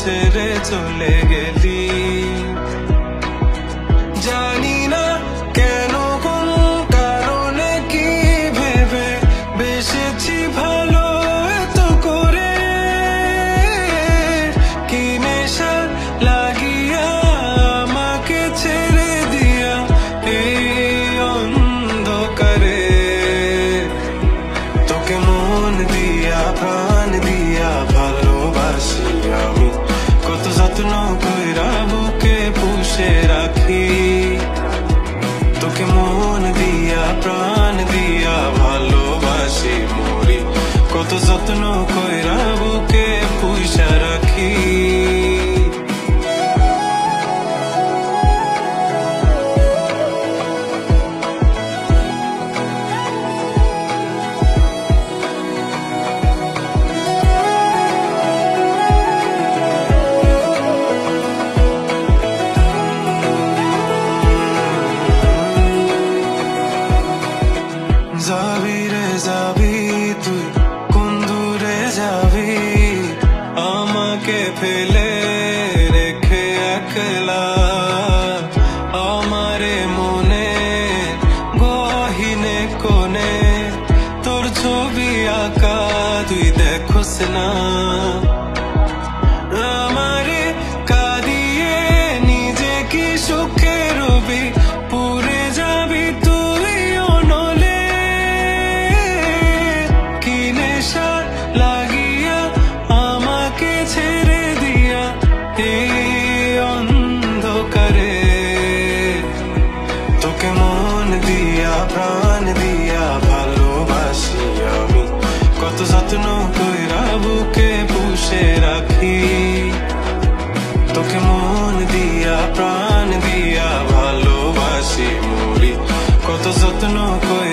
ছেড়ে চলে গেলি। জানি না কেন, কোন কারণে, কি ভেবে বেসেছি ভালো এত করে। কি নেশা লাগিয়া আমাকে ছেড়ে দিয়া এই অন্ধকারে। তোকে মন দিয়া প্রাণ দিয়া ভালোবাসি আমি, কত যত্ন কইরা বুকে পুষে রাখি। তোকে মন দিয়া প্রাণ দিয়া ভালোবাসি মরি, কত যত্ন কইরা বুকে পুষে রাখি। যাবি রে যাবি তুই, কোন দূরে যাবি আমাকে ফেলে রেখে একলা। আমারে মনে গহীনে কোণে তোর ছবি আঁকা তুই দেখোস না। আমারে কাঁদিয়ে নিজে কি সুখে রবি, পুরে যাবি তুই অনলে। কি নেশা লাগিয়া আমাকে ছেড়ে দিয়া এই অন্ধকারে। তোকে মন দিয়া প্রাণ দিয়া ভালোবাসি আমি, কত যত্ন কইরা বুকে পুষে রাখি। তোকে মন দিয়া প্রাণ দিয়া ভালোবাসি মরি, কত যত্ন কইরা